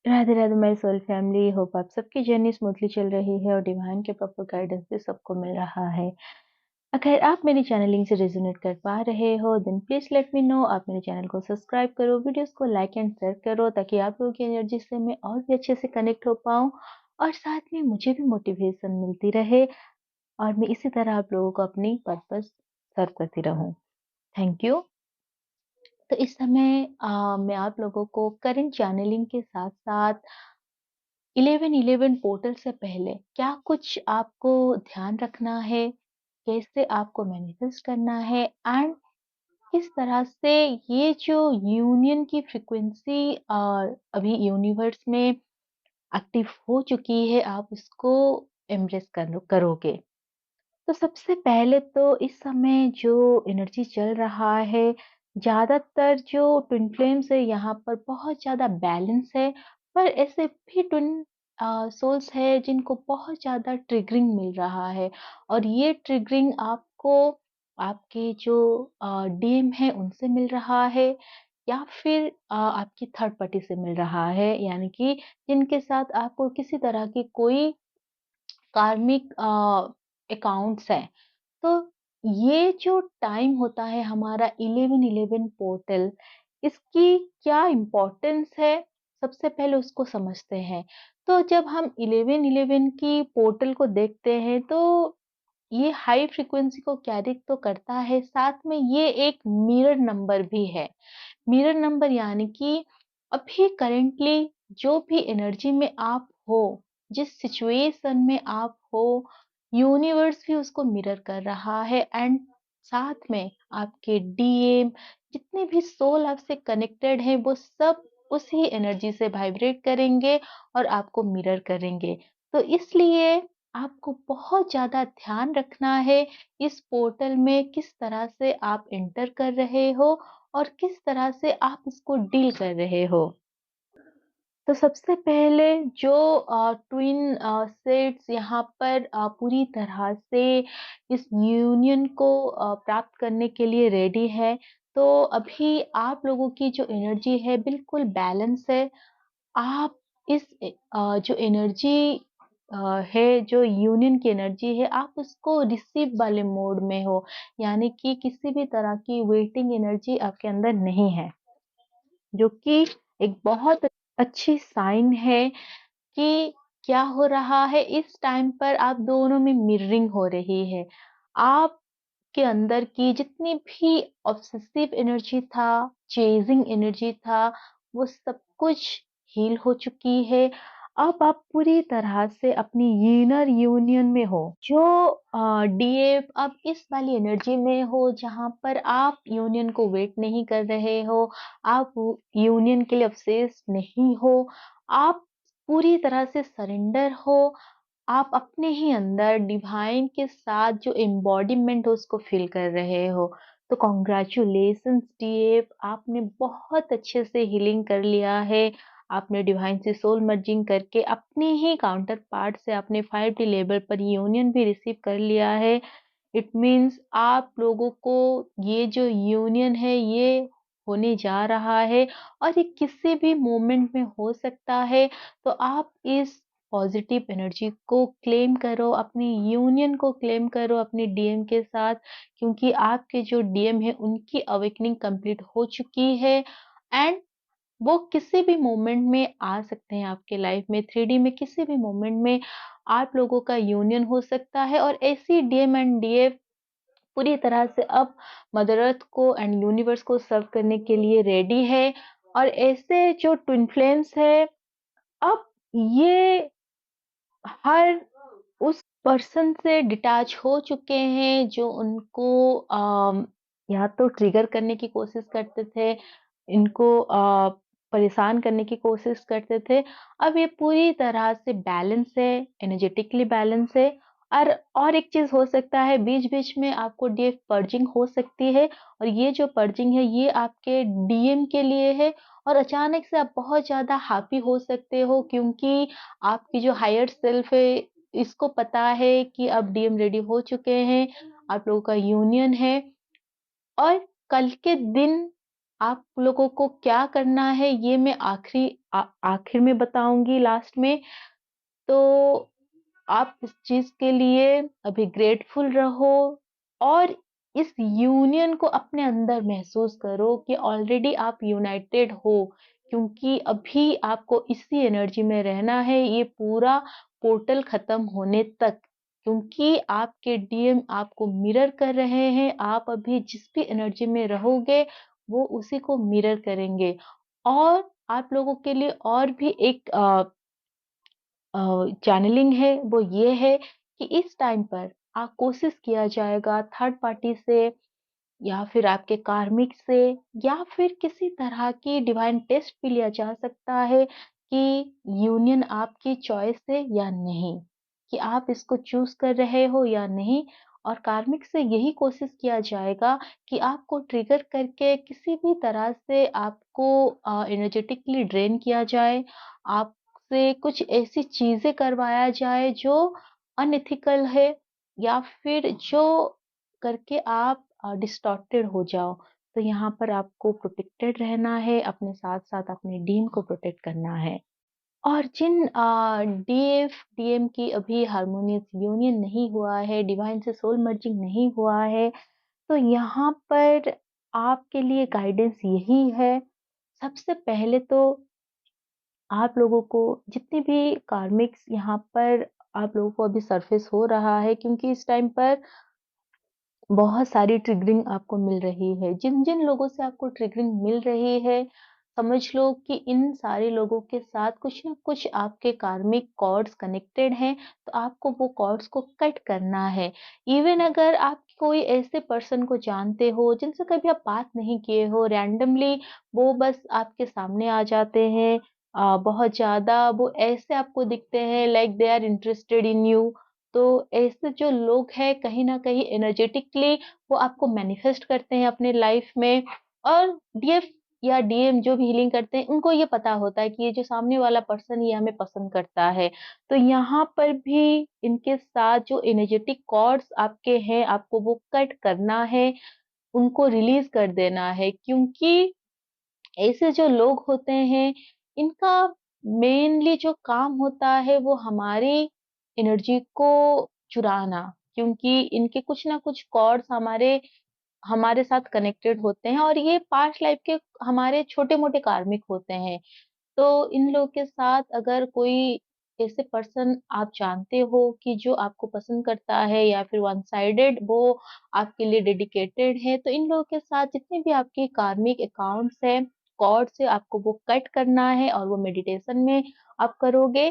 Radhe Radhe my soul family. Hope आप सबकी journey smoothly चल रही है और डिवाइन के प्रॉपर गाइडेंस भी सबको मिल रहा है। अगर आप मेरी चैनलिंग से रेजोनेट कर पा रहे हो then please let me know. आप मेरे चैनल को सब्सक्राइब करो, वीडियोस को लाइक एंड शेयर करो ताकि आप लोगों की एनर्जी से मैं और भी अच्छे से कनेक्ट हो पाऊँ और साथ में मुझे भी मोटिवेशन मिलती रहे और मैं इसी तरह आप लोगों को अपनी पर्पस सर्व करती रहूं। Thank you. तो इस समय मैं आप लोगों को करंट चैनलिंग के साथ साथ 1111 पोर्टल से पहले क्या कुछ आपको ध्यान रखना है, कैसे आपको मैनिफेस्ट करना है एंड किस तरह से ये जो यूनियन की फ्रीक्वेंसी अभी यूनिवर्स में एक्टिव हो चुकी है, आप इसको एम्ब्रेस करोगे। तो सबसे पहले तो इस समय जो एनर्जी चल रहा है, ज़्यादातर जो ट्विन फ्लेम्स है यहाँ पर बहुत ज़्यादा बैलेंस है, पर ऐसे भी ट्विन सोल्स है जिनको बहुत ज़्यादा ट्रिगरिंग मिल रहा है और ये ट्रिगरिंग आपको आपके जो डीएम है उनसे मिल रहा है या फिर आपकी थर्ड पार्टी से मिल रहा है, यानी कि जिनके साथ आपको किसी तरह की कोई कार्मिक अकाउंट्स हैं। तो ये जो टाइम होता है हमारा 1111 पोर्टल, इसकी क्या इम्पोर्टेंस है, सबसे पहले उसको समझते हैं। तो जब हम 1111 की पोर्टल को देखते हैं तो ये हाई फ्रीक्वेंसी को कैरी तो करता है, साथ में ये एक मिरर नंबर भी है। मिरर नंबर यानी कि अभी करेंटली जो भी एनर्जी में आप हो, जिस सिचुएशन में आप हो, यूनिवर्स भी उसको मिरर कर रहा है एंड साथ में आपके डीएम जितने भी सोल आपसे कनेक्टेड हैं वो सब उसी एनर्जी से वाइब्रेट करेंगे और आपको मिरर करेंगे। तो इसलिए आपको बहुत ज़्यादा ध्यान रखना है इस पोर्टल में किस तरह से आप एंटर कर रहे हो और किस तरह से आप इसको डील कर रहे हो। तो सबसे पहले जो ट्विन सेट्स यहाँ पर पूरी तरह से इस यूनियन को प्राप्त करने के लिए रेडी है, तो अभी आप लोगों की जो एनर्जी है बिल्कुल बैलेंस है। आप इस जो एनर्जी है, जो यूनियन की एनर्जी है, आप उसको रिसीव वाले मोड में हो, यानी कि किसी भी तरह की वेटिंग एनर्जी आपके अंदर नहीं है, जो कि एक बहुत अच्छी साइन है कि क्या हो रहा है इस टाइम पर आप दोनों में मिररिंग हो रही है। आपके अंदर की जितनी भी ऑब्सेसिव एनर्जी था, चेजिंग एनर्जी था, वो सब कुछ हील हो चुकी है। अब आप पूरी तरह से अपनी इनर यूनियन में हो, जो डीएफ अब इस वाली एनर्जी में हो जहां पर आप यूनियन को वेट नहीं कर रहे हो, आप यूनियन के लिए ऑब्सेस्ड नहीं हो, आप पूरी तरह से सरेंडर हो, आप अपने ही अंदर डिवाइन के साथ जो एम्बॉडीमेंट हो उसको फील कर रहे हो। तो कॉन्ग्रेचुलेशंस डीएफ, आपने बहुत अच्छे से हीलिंग कर लिया है। आपने डिवाइन से सोल मर्जिंग करके अपने ही काउंटर पार्ट से आपने 5D लेवल पर यूनियन भी रिसीव कर लिया है। इट मीन्स आप लोगों को ये जो यूनियन है ये होने जा रहा है और ये किसी भी मोमेंट में हो सकता है। तो आप इस पॉजिटिव एनर्जी को क्लेम करो, अपनी यूनियन को क्लेम करो अपने डीएम के साथ, क्योंकि आपके जो डीएम है उनकी अवेकनिंग कंप्लीट हो चुकी है एंड वो किसी भी मोमेंट में आ सकते हैं आपके लाइफ में। 3D में किसी भी मोमेंट में आप लोगों का यूनियन हो सकता है और ऐसी डीएम एंड डीएफ पूरी तरह से अब मदर अर्थ को एंड यूनिवर्स को सर्व करने के लिए रेडी है। और ऐसे जो ट्विन फ्लेम्स है, अब ये हर उस पर्सन से डिटैच हो चुके हैं जो उनको या तो ट्रिगर करने की कोशिश करते थे, इनको परेशान करने की कोशिश करते थे। अब ये पूरी तरह से बैलेंस है, एनर्जेटिकली बैलेंस है। और एक चीज़ हो सकता है, बीच-बीच में आपको डीएफ पर्जिंग हो सकती है और ये जो पर्जिंग है ये आपके डीएम के लिए है और अचानक से आप बहुत ज़्यादा हैप्पी हो सकते हो, क्योंकि आपकी जो हायर सेल्फ है इसको पता है कि अब डीएम रेडी हो चुके हैं, आप लोगों का यूनियन है और कल के दिन आप लोगों को क्या करना है ये मैं आखिर में बताऊँगी लास्ट में। तो आप इस चीज़ के लिए अभी ग्रेटफुल रहो और इस यूनियन को अपने अंदर महसूस करो कि ऑलरेडी आप यूनाइटेड हो, क्योंकि अभी आपको इसी एनर्जी में रहना है ये पूरा पोर्टल खत्म होने तक। क्योंकि आपके डीएम आपको मिरर कर रहे हैं, आप अभी जिस भी एनर्जी में रहोगे, वो उसी को मिरर करेंगे। और आप लोगों के लिए और भी एक चैनलिंग है, वो ये है कि इस टाइम पर कोशिश किया जाएगा थर्ड पार्टी से या फिर आपके कार्मिक से या फिर किसी तरह की डिवाइन टेस्ट भी लिया जा सकता है कि यूनियन आपकी चॉइस है या नहीं, कि आप इसको चूज कर रहे हो या नहीं। और कार्मिक से यही कोशिश किया जाएगा कि आपको ट्रिगर करके किसी भी तरह से आपको एनर्जेटिकली ड्रेन किया जाए, आपसे कुछ ऐसी चीजें करवाया जाए जो अनएथिकल है या फिर जो करके आप डिस्टॉर्टेड हो जाओ। तो यहाँ पर आपको प्रोटेक्टेड रहना है, अपने साथ-साथ अपने डीन को प्रोटेक्ट करना है। और जिन डीएम की अभी हार्मोनियस यूनियन नहीं हुआ है, डिवाइन से सोल मर्जिंग नहीं हुआ है, तो यहाँ पर आपके लिए गाइडेंस यही है। सबसे पहले तो आप लोगों को जितने भी कार्मिक्स यहाँ पर आप लोगों को अभी सरफेस हो रहा है, क्योंकि इस टाइम पर बहुत सारी ट्रिगरिंग आपको मिल रही है। जिन-जिन लोगों से आपको ट्रिगरिंग मिल रही है, समझ लो कि इन सारे लोगों के साथ कुछ न कुछ आपके कार्मिक कॉर्ड्स कनेक्टेड हैं, तो आपको वो कॉर्ड्स को कट करना है। इवन अगर आप कोई ऐसे पर्सन को जानते हो, जिनसे कभी आप बात नहीं किए हो, रैंडमली वो बस आपके सामने आ जाते हैं, बहुत ज़्यादा वो ऐसे आपको दिखते हैं like they are interested in you. तो ऐसे जो लोग हैं कहीं न कहीं एनर्जेटिकली वो आपको मैनिफेस्ट करते हैं अपने लाइफ में। और डीएफ या डीएम जो भी हीलिंग करते हैं, उनको ये पता होता है कि ये जो सामने वाला पर्सन ये हमें पसंद करता है। तो यहाँ पर भी इनके साथ जो एनर्जेटिक कॉर्ड्स आपके हैं, आपको वो कट करना है, उनको रिलीज़ कर देना है, क्योंकि ऐसे जो लोग होते हैं, इनका मेनली जो काम होता है वो हमारी एनर्जी को चुराना, क्योंकि इनके कुछ ना कुछ कॉर्ड्स हमारे हमारे साथ कनेक्टेड होते हैं और ये पास्ट लाइफ के हमारे छोटे-मोटे कार्मिक होते हैं। तो इन लोग के साथ अगर कोई ऐसे पर्सन आप जानते हो कि जो आपको पसंद करता है या फिर वन साइडेड वो आपके लिए डेडिकेटेड है, तो इन लोगों के साथ जितने भी आपके कार्मिक अकाउंट्स हैं, कॉर्ड्स है, आपको वो कट करना है और वो मेडिटेशन में आप करोगे।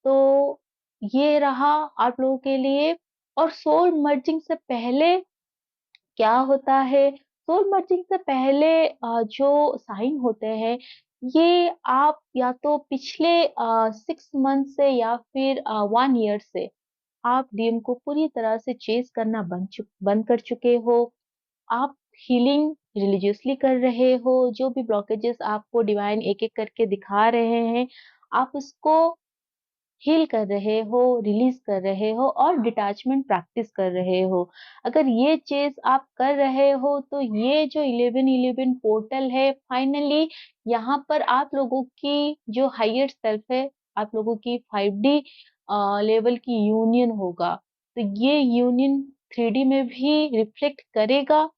तो ये रहा आप लोगों के लिए। और सोल मर्जिंग से पहले क्या होता है, सोल मर्जिंग से पहले जो साइन होते हैं, ये आप या तो पिछले 6 मंथ से या फिर 1 ईयर से आप डीएम को पूरी तरह से चेज़ करना बंद कर चुके हो। आप हीलिंग रिलीजियसली कर रहे हो, जो भी ब्लॉकेजेस आपको डिवाइन एक-एक करके दिखा रहे हैं, आप उसको हील कर रहे हो, रिलीज़ कर रहे हो और डिटैचमेंट प्रैक्टिस कर रहे हो। अगर ये चीज़ आप कर रहे हो तो ये जो 11-11 पोर्टल है फाइनली यहाँ पर आप लोगों की जो हायर सेल्फ है, आप लोगों की 5D लेवल की यूनियन होगा। तो ये यूनियन 3D में भी रिफ्लेक्ट करेगा।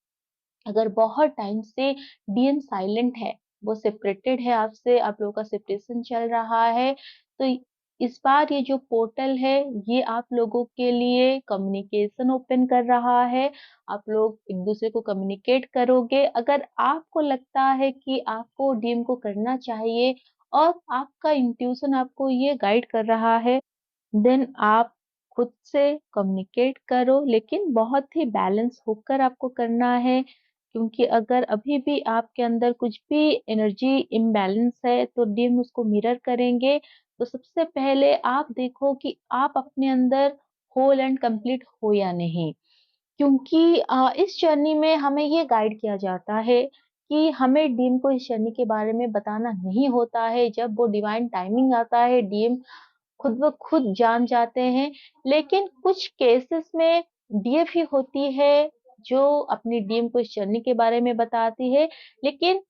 अगर बहुत टाइम से डीएन साइलेंट है, वो सेपरेटेड है आपसे, आप लोगों का सेपरेशन चल रहा है, तो इस बार ये जो पोर्टल है, ये आप लोगों के लिए कम्युनिकेशन ओपन कर रहा है। आप लोग एक-दूसरे को कम्युनिकेट करोगे। अगर आपको लगता है कि आपको डीएम को करना चाहिए और आपका इंट्यूशन आपको ये गाइड कर रहा है, देन आप खुद से कम्युनिकेट करो, लेकिन बहुत ही बैलेंस होकर आपको करना है, क्योंकि अगर अभी भी आपके अंदर कुछ भी एनर्जी इम्बैलेंस है तो डीएम उसको मिरर करेंगे। तो सबसे पहले आप देखो कि आप अपने अंदर होल एंड कंप्लीट हो या नहीं, क्योंकि इस जर्नी में हमें ये गाइड किया जाता है कि हमें डीएम को इस जर्नी के बारे में बताना नहीं होता है। जब वो डिवाइन टाइमिंग आता है, डीएम खुद ब खुद जान जाते हैं। लेकिन कुछ केसेस में डीएफ ही होती है जो अपनी डीएम को इस जर्नी के बारे में बताती है। लेकिन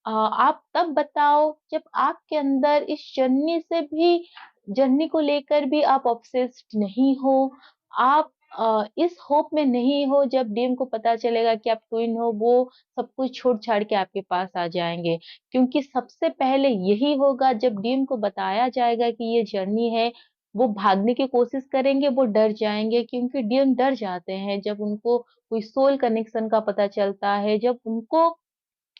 आप तब बताओ जब आपके अंदर इस जर्नी को लेकर भी आप ऑब्सेस्ड नहीं हो, आप इस होप में नहीं हो जब डीएम को पता चलेगा कि आप ट्विन हो, वो सब कुछ छोड़-छाड़ के आपके पास आ जाएँगे। क्योंकि सबसे पहले यही होगा जब डीएम को बताया जाएगा कि ये जर्नी है, वो भागने की कोशिश करेंगे, वो डर जाएँगे क्योंकि डीएम डर जाते हैं जब उनको कोई सोल कनेक्शन का पता चलता है, जब उनको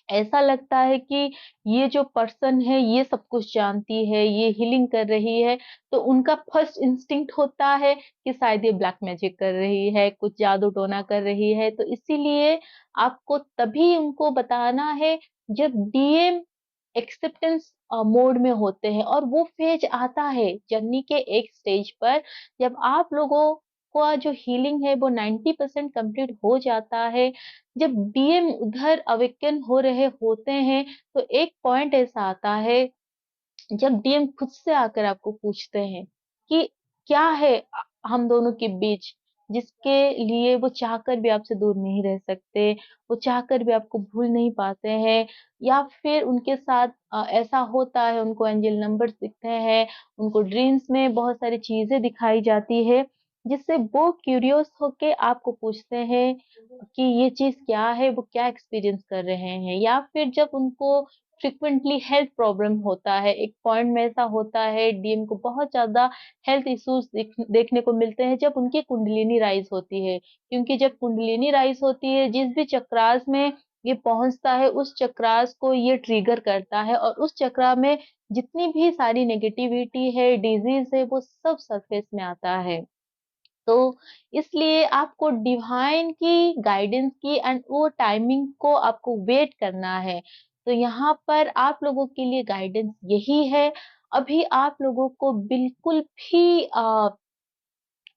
ऐसा लगता है कि ये जो पर्सन है ये सब कुछ जानती है, ये हीलिंग कर रही है, तो उनका फर्स्ट इंस्टिंक्ट होता है कि शायद ये ब्लैक मैजिक कर रही है, कुछ जादू टोना कर रही है। तो इसीलिए आपको तभी उनको बताना है जब डीएम एक्सेप्टेंस मोड में होते हैं और वो फेज आता है जर्नी के एक स्टेज पर जब आप लोगों का जो हीलिंग है वो 90% कंप्लीट हो जाता है। जब डीएम उधर अवेकन हो रहे होते हैं तो एक पॉइंट ऐसा आता है जब डीएम खुद से आकर आपको पूछते हैं कि क्या है हम दोनों के बीच जिसके लिए वो चाहकर भी आपसे दूर नहीं रह सकते, वो चाहकर भी आपको भूल नहीं पाते हैं या फिर उनके साथ ऐसा होता है उनको एंजल नंबर्स दिखते हैं, उनको ड्रीम्स में बहुत सारी चीजें दिखाई जाती है, जिससे वो क्यूरियस होके आपको पूछते हैं कि ये चीज क्या है, वो क्या एक्सपीरियंस कर रहे हैं या फिर जब उनको फ्रीक्वेंटली हेल्थ प्रॉब्लम होता है, एक पॉइंट में ऐसा होता है डीएम को बहुत ज़्यादा हेल्थ इश्यूज़ देखने को मिलते हैं जब उनकी कुंडलिनी राइज़ होती है। क्योंकि जब कुंडलिनी राइज़ होती है, जिस भी चक्रास में ये पहुँचता है, उस चक्रास को ये ट्रिगर करता है और उस चक्रा में जितनी भी सारी नेगेटिविटी है, डिज़ीज़ है, वो सब सरफेस में आता है। तो इसलिए आपको डिवाइन की गाइडेंस की एंड वो टाइमिंग को आपको वेट करना है। तो यहाँ पर आप लोगों के लिए गाइडेंस यही है। अभी आप लोगों को बिल्कुल भी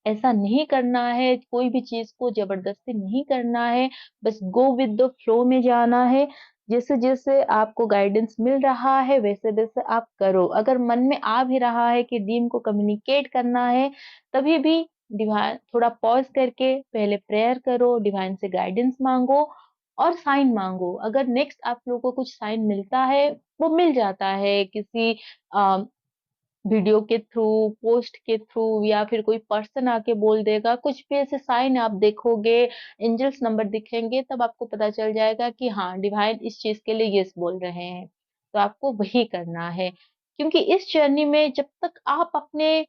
ऐसा नहीं करना है, कोई भी चीज़ को ज़बरदस्ती नहीं करना है, बस गो विद द फ्लो में जाना है। जैसे-जैसे आपको गाइडेंस मिल रहा है, वैसे-वैसे आप करो। अगर मन में आ भी रहा है कि टीम को कम्युनिकेट करना है, तभी भी डिवाइन थोड़ा पॉज़ करके पहले प्रेयर करो, डिवाइन से गाइडेंस माँगो और साइन माँगो। अगर नेक्स्ट आप लोगों को कुछ साइन मिलता है, वो मिल जाता है किसी अ वीडियो के थ्रू, पोस्ट के थ्रू या फिर कोई पर्सन आके बोल देगा, कुछ भी ऐसे साइन आप देखोगे, एंजल्स नंबर दिखेंगे, तब आपको पता चल जाएगा कि हाँ, डिवाइन इस चीज़ के लिए यस बोल रहे हैं। तो आपको वही करना है। क्योंकि इस जर्नी में जब तक आप अपने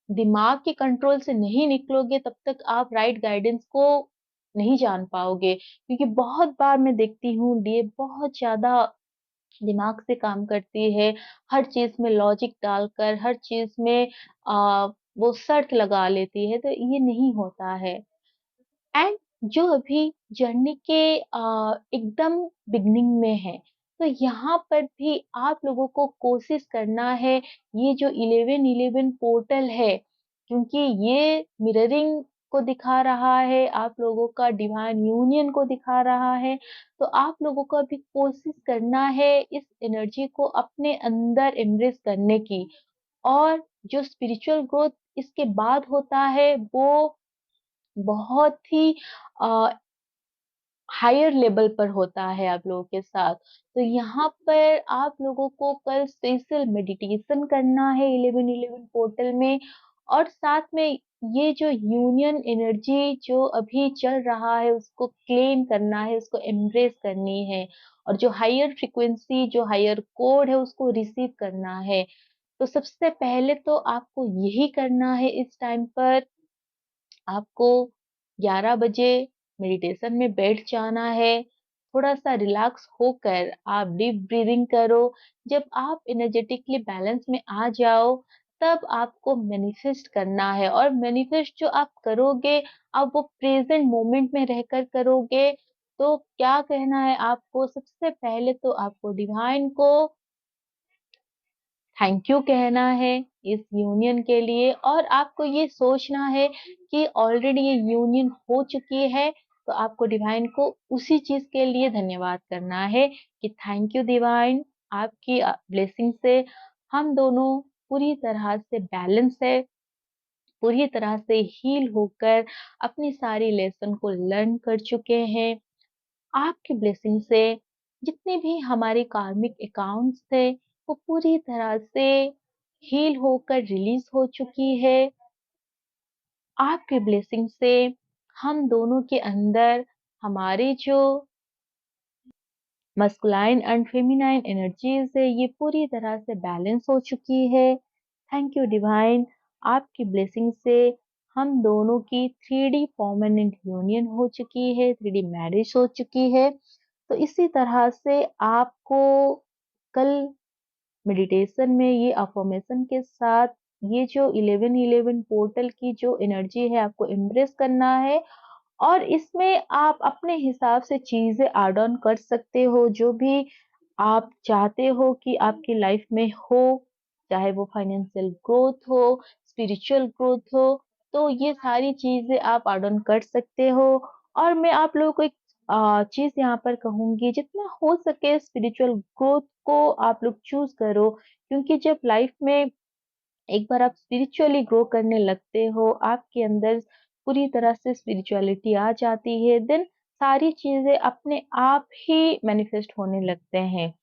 दिमाग के कंट्रोल से नहीं निकलोगे, तब तक आप राइट गाइडेंस को नहीं जान पाओगे। क्योंकि बहुत बार मैं देखती हूँ, ये बहुत ज़्यादा दिमाग से काम करती है, हर चीज़ में लॉजिक डालकर, हर चीज़ में वो शर्त लगा लेती है, तो ये नहीं होता है। एंड जो अभी जर्नी के एकदम बिगिनिंग में है, तो यहाँ पर भी आप लोगों को कोशिश करना है, ये जो 11-11 पोर्टल है, क्योंकि ये मिररिंग को दिखा रहा है, आप लोगों का डिवाइन यूनियन को दिखा रहा है, तो आप लोगों को अभी कोशिश करना है इस एनर्जी को अपने अंदर एम्ब्रेस करने की और जो स्पिरिचुअल ग्रोथ इसके बाद होता है, वो बहुत ही अ, हायर लेवल पर होता है आप लोगों के साथ। तो यहाँ पर आप लोगों को कल स्पेशल मेडिटेशन करना है 11-11 पोर्टल में और साथ में ये जो यूनियन एनर्जी जो अभी चल रहा है उसको क्लेम करना है, उसको एम्ब्रेस करनी है और जो हायर फ्रीक्वेंसी, जो हायर कोड है उसको रिसीव करना है। तो सबसे पहले तो आपको यही करना है इस टाइम पर आपको 11 बजे मेडिटेशन में बैठ जाना है। थोड़ा-सा रिलैक्स होकर आप डीप ब्रीथिंग करो। जब आप एनर्जेटिकली बैलेंस में आ जाओ, तब आपको मैनिफेस्ट करना है और मैनिफेस्ट जो आप करोगे, आप वो प्रेज़ेंट मोमेंट में रहकर करोगे। तो क्या कहना है आपको? सबसे पहले तो आपको डिवाइन को थैंक यू कहना है इस यूनियन के लिए और आपको ये सोचना है कि ऑलरेडी ये यूनियन हो चुकी है तो आपको डिवाइन को उसी चीज के लिए धन्यवाद करना है कि थैंक यू डिवाइन आपकी ब्लेसिंग से हम दोनों पूरी तरह से बैलेंस है पूरी तरह से हील होकर अपनी सारी लेसन को लर्न कर चुके हैं आपकी ब्लेसिंग से जितने भी हमारे कार्मिक अकाउंट्स थे, वो पूरी तरह से हील होकर रिलीज़ हो चुकी है। आपके ब्लेसिंग से हम दोनों के अंदर हमारे जो मस्कुलाइन एंड फेमिनाइन एनर्जीज है ये पूरी तरह से बैलेंस हो चुकी है। थैंक यू डिवाइन, आपकी ब्लेसिंग से हम दोनों की 3D परमानेंट यूनियन हो चुकी है, 3D मैरिज हो चुकी है। तो इसी तरह से आपको कल मेडिटेशन में ये अफर्मेशन के साथ ये जो 1111 पोर्टल की जो एनर्जी है आपको एम्ब्रेस करना है, और इसमें आप अपने हिसाब से चीजें ऐड ऑन कर सकते हो, जो भी आप चाहते हो कि आपकी लाइफ में हो, चाहे वो फाइनेंशियल ग्रोथ हो, स्पिरिचुअल ग्रोथ हो, तो ये सारी चीजें आप ऐड ऑन कर सकते हो। और मैं आप लोगों को एक चीज यहाँ पर कहूंगी, जितना हो सके स्पिरिचुअल ग्रोथ को आप लोग चूज करो, क्योंकि जब लाइफ में एक बार आप स्पिरिचुअली ग्रो करने लगते हो, आपके अंदर पूरी तरह से स्पिरिचुअलिटी आ जाती है, देन सारी चीजें अपने आप ही मैनिफेस्ट होने लगते हैं।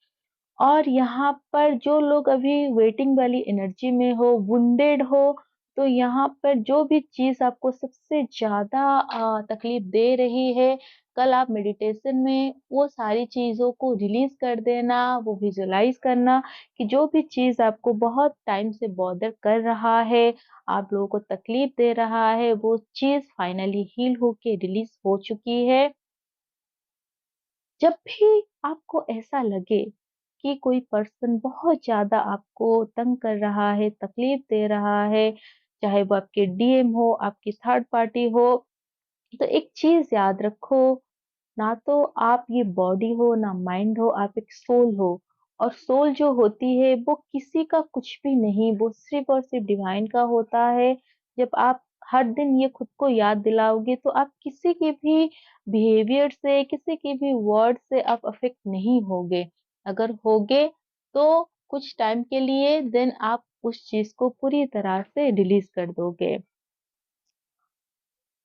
और यहाँ पर जो लोग अभी वेटिंग वाली एनर्जी में हो, वुंडेड हो, तो यहाँ पर जो भी चीज़ आपको सबसे ज़्यादा तकलीफ दे रही है, कल आप मेडिटेशन में वो सारी चीज़ों को रिलीज़ कर देना, वो विजुअलाइज़ करना कि जो भी चीज़ आपको बहुत टाइम से बॉदर कर रहा है, आप लोगों को तकलीफ दे रहा है, वो चीज़ फाइनली हील होके रिलीज़ हो चुकी है। जब भी आपको ऐसा लगे कि कोई पर्सन बहुत ज़्यादा आपको तंग कर रहा है, तकलीफ दे रहा है, चाहे वो आपके डीएम हो, आपकी थर्ड पार्टी हो, तो एक चीज़ याद रखो, ना तो आप ये बॉडी हो, ना माइंड हो, आप एक सोल हो। और सोल जो होती है वो किसी का कुछ भी नहीं, वो सिर्फ़ और सिर्फ़ डिवाइन का होता है। जब आप हर दिन ये खुद को याद दिलाओगे तो आप किसी के भी बिहेवियर से, किसी के भी वर्ड से आप अफ़ेक्ट नहीं होगे। अगर होगे तो कुछ टाइम के लिए, देन आप उस चीज़ को पूरी तरह से रिलीज़ कर दोगे।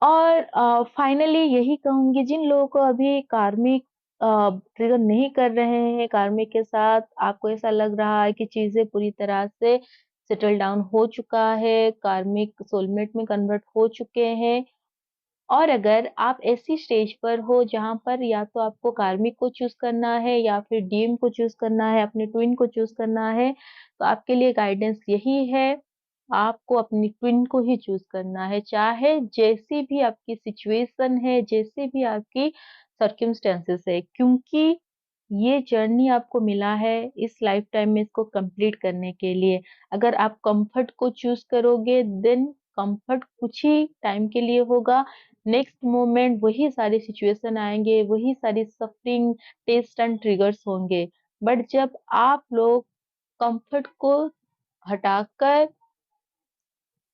और फाइनली यही कहूँगी, जिन लोगों को अभी कार्मिक ट्रिगर नहीं कर रहे हैं, कार्मिक के साथ आपको ऐसा लग रहा है कि चीज़ें पूरी तरह से सेटल डाउन हो चुका है, कार्मिक सोलमेट में कन्वर्ट हो चुके हैं, और अगर आप ऐसी स्टेज पर हो जहाँ पर या तो आपको कार्मिक को चूज़ करना है या फिर डीएम को चूज़ करना है, अपने ट्विन को चूज़ करना है, तो आपके लिए गाइडेंस यही है, आपको अपनी ट्विन को ही चूज़ करना है। चाहे जैसी भी आपकी सिचुएशन है, जैसी भी आपकी सर्कमस्टेंसेस है, क्योंकि ये जर्नी आपको मिला है इस लाइफ टाइम में इसको कंप्लीट करने के लिए। अगर आप कंफर्ट को चूज़ करोगे, देन कंफर्ट कुछ ही टाइम के लिए होगा, नेक्स्ट मोमेंट वही सारी सिचुएशन आएँगे, वही सारी सफरिंग, टेस्ट एंड ट्रिगर्स होंगे। बट जब आप लोग कंफर्ट को हटाकर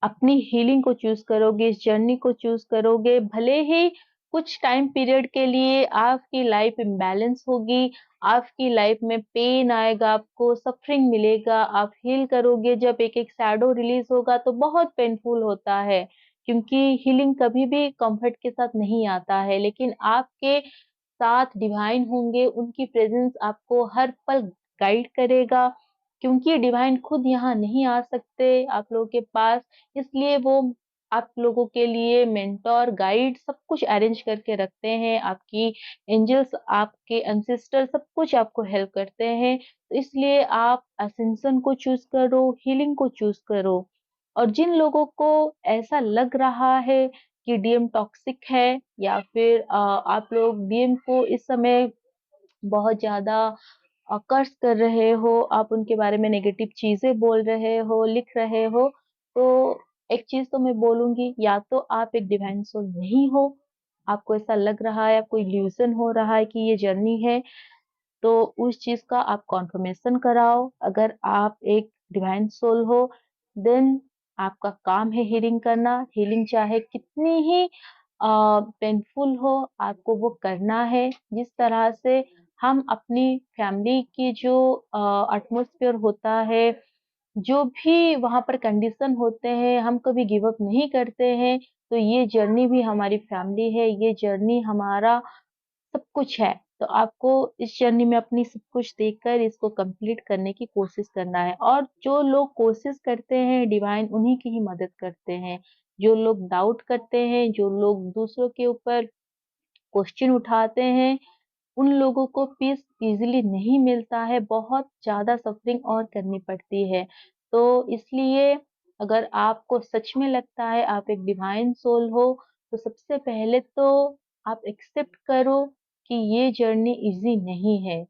अपनी हीलिंग को चूज़ करोगे, इस जर्नी को चूज़ करोगे, भले ही कुछ टाइम पीरियड के लिए आपकी लाइफ इम्बैलेंस होगी, आपकी लाइफ में पेन आएगा, आपको सफरिंग मिलेगा, आप हील करोगे, जब एक-एक शैडो रिलीज़ होगा तो बहुत पेनफुल होता है, क्योंकि हीलिंग कभी भी कम्फर्ट के साथ नहीं आता है, लेकिन आपके साथ डिवाइन होंगे, उनकी प्रेज़ेंस आपको हर पल गाइड करेगा, क्योंकि डिवाइन खुद यहाँ नहीं आ सकते आप लोगों के पास, इसलिए वो आप लोगों के लिए मेंटर, गाइड सब कुछ अरेंज करके रखते हैं, आपकी एंजल्स, आपके एंसेस्टर सब कुछ आपको हेल्प करते हैं। तो इसलिए आप असेंशन को चूज़ करो, हीलिंग को चूज़ करो। और जिन लोगों को ऐसा लग रहा है कि डीएम टॉक्सिक है, या फिर आप लोग डीएम को इस समय बहुत ज़्यादा कर्स कर रहे हो, आप उनके बारे में नेगेटिव चीज़ें बोल रहे हो, लिख रहे हो, तो एक चीज़ तो मैं बोलूँगी, या तो आप एक डिवाइन सोल नहीं हो, आपको ऐसा लग रहा है, आपको इल्यूज़न हो रहा है कि ये जर्नी है, तो उस चीज़ का आप कन्फर्मेशन कराओ। अगर आप एक डिवाइन सोल हो, देन आपका काम है हीलिंग करना। हीलिंग चाहे कितनी ही पेनफुल हो, आपको वो करना है। जिस तरह से हम अपनी फैमिली की जो एटमॉस्फेयर होता है, जो भी वहाँ पर कंडीशन होते हैं, हम कभी गिव अप नहीं करते हैं, तो ये जर्नी भी हमारी फैमिली है, ये जर्नी हमारा सब कुछ है। तो आपको इस जर्नी में अपनी सब कुछ देकर इसको कंप्लीट करने की कोशिश करना है। और जो लोग कोशिश करते हैं, डिवाइन उन्हीं की ही मदद करते हैं। जो लोग डाउट करते हैं, जो लोग दूसरों के ऊपर क्वेश्चन उठाते हैं, उन लोगों को पीस इज़िली नहीं मिलता है, बहुत ज़्यादा सफ़रिंग और करनी पड़ती है। तो इसलिए अगर आपको सच में लगता है आप एक डिवाइन सोल हो, तो सबसे पहले तो आप एक्सेप्ट करो कि ये जर्नी ईज़ी नहीं है।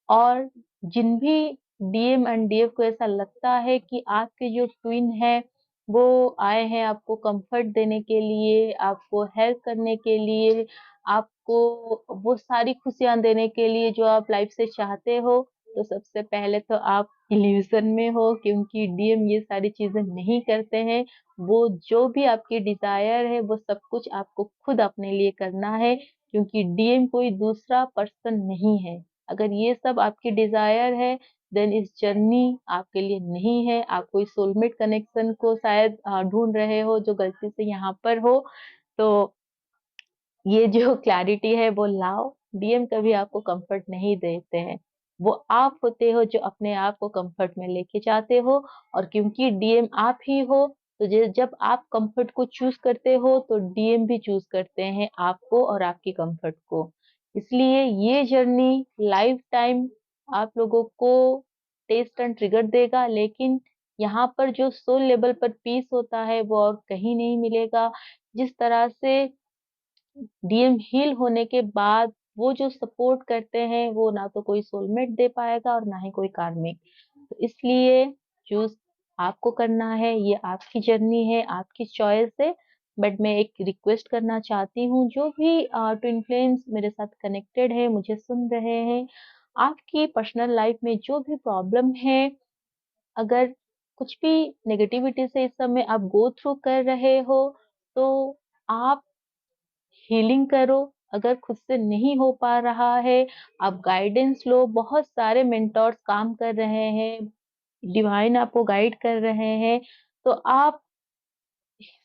और जिन भी डीएम एंड डीएफ को ऐसा लगता है कि आपके जो ट्विन है, वो आए हैं आपको कंफर्ट देने के लिए, आपको हेल्प करने के लिए, आपको वो सारी खुशियाँ देने के लिए जो आप लाइफ से चाहते हो, तो सबसे पहले तो आप इल्यूज़न में हो, क्योंकि डीएम ये सारी चीज़ें नहीं करते हैं। वो जो भी आपकी डिज़ायर है, वो सब कुछ आपको खुद अपने लिए करना है, क्योंकि डीएम कोई दूसरा पर्सन नहीं है। अगर ये सब आपकी डिज़ायर है, देन इस जर्नी आपके लिए नहीं है। आप कोई सोलमेट कनेक्शन को शायद ढूँढ रहे हो जो गलती से यहाँ पर हो। तो ये जो क्लैरिटी है वो लाओ। डीएम कभी आपको कंफर्ट नहीं देते हैं। वो आप होते हो जो अपने आप को कंफर्ट में लेके जाते हो। और क्योंकि डीएम आप ही हो, तो जब आप कंफर्ट को चूज करते हो तो डीएम भी चूज करते हैं आपको और आपकी कंफर्ट को। इसलिए ये जर्नी लाइफ टाइम आप लोगों को टेस्ट एंड ट्रिगर देगा, लेकिन यहाँ पर जो सोल लेवल पर पीस होता है वो और कहीं नहीं मिलेगा। जिस तरह से डीएम हील होने के बाद वो जो सपोर्ट करते हैं, वो ना तो कोई सोलमेट दे पाएगा और ना ही कोई कार्मिक। तो इसलिए चूज़ आपको करना है, ये आपकी जर्नी है, आपकी चॉइस है। बट मैं एक रिक्वेस्ट करना चाहती हूँ, जो भी ट्विन फ्लेम्स मेरे साथ कनेक्टेड है, मुझे सुन रहे हैं, आपकी पर्सनल लाइफ में जो भी प्रॉब्लम है, अगर कुछ भी नेगेटिविटी से इस समय आप गो थ्रू कर रहे हो, तो आप हीलिंग करो। अगर खुद से नहीं हो पा रहा है, आप गाइडेंस लो। बहुत सारे मेंटर्स काम कर रहे हैं, डिवाइन आपको गाइड कर रहे हैं। तो आप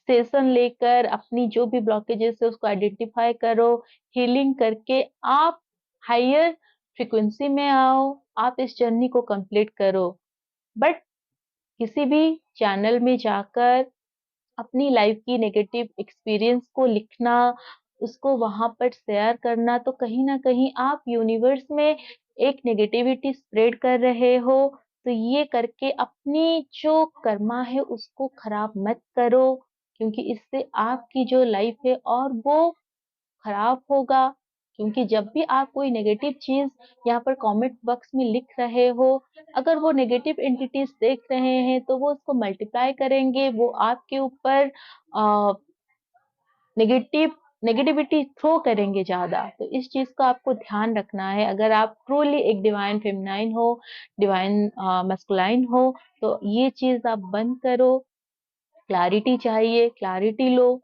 सेशन लेकर अपनी जो भी ब्लॉकेजेस है उसको आइडेंटिफाई करो, हीलिंग करके आप हायर फ्रीक्वेंसी में आओ, आप इस जर्नी को कंप्लीट करो। बट किसी भी चैनल में जाकर अपनी लाइफ की नेगेटिव एक्सपीरियंस को लिखना, उसको वहाँ पर शेयर करना, तो कहीं न कहीं आप यूनिवर्स में एक नेगेटिविटी स्प्रेड कर रहे हो। तो ये करके अपनी जो कर्मा है उसको खराब मत करो, क्योंकि इससे आपकी जो लाइफ है और वो खराब होगा। क्योंकि जब भी आप कोई नेगेटिव चीज़ यहाँ पर कमेंट बॉक्स में लिख रहे हो, अगर वो नेगेटिव एंटिटीज़ देख रहे हैं, तो वो उसको मल्टीप्लाई करेंगे, वो आपके ऊपर अ, नेगेटिव नेगेटिविटी थ्रो करेंगे ज़्यादा। तो इस चीज़ का आपको ध्यान रखना है। अगर आप ट्रूली एक डिवाइन फेमिनाइन हो, डिवाइन मैस्कुलाइन हो, तो ये चीज़ आप बंद करो। क्लैरिटी चाहिए, क्लैरिटी लो।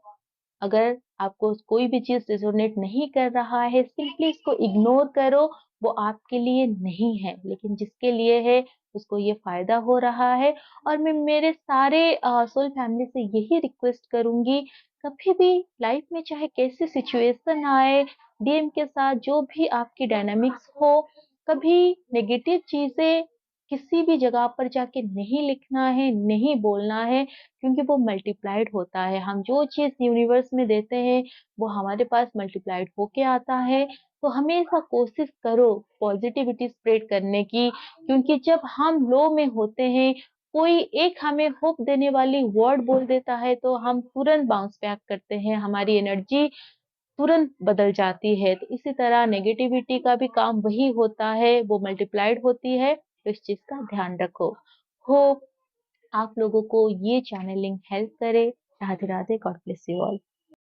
अगर आपको कोई भी चीज़ रेज़ोनेट नहीं कर रहा है, सिंपली इसको इग्नोर करो, वो आपके लिए नहीं है, लेकिन जिसके लिए है, उसको ये फ़ायदा हो रहा है। और मैं मेरे सारे सोल फैमिली से यही रिक्वेस्ट करूँगी, कभी भी लाइफ़ में चाहे कैसी सिचुएशन आए, डीएम के साथ जो भी आपकी डायनामिक्स हो, कभी नेगेटिव चीज़ें किसी भी जगह पर जाके नहीं लिखना है, नहीं बोलना है, क्योंकि वो मल्टीप्लाइड होता है। हम जो चीज़ यूनिवर्स में देते हैं, वो हमारे पास मल्टीप्लाइड होके आता है। तो हमेशा कोशिश करो पॉज़िटिविटी स्प्रेड करने की, क्योंकि जब हम लो में होते हैं, कोई एक हमें होप देने वाली वर्ड बोल देता है, तो हम तुरंत बाउंस बैक करते हैं, हमारी एनर्जी तुरंत बदल जाती है। तो इसी तरह नेगेटिविटी का भी काम वही होता है, वो मल्टीप्लाइड होती है। तो इस चीज़ का ध्यान रखो। होप आप लोगों को ये चैनलिंग हेल्प करे। Radhe Radhe, God bless you all.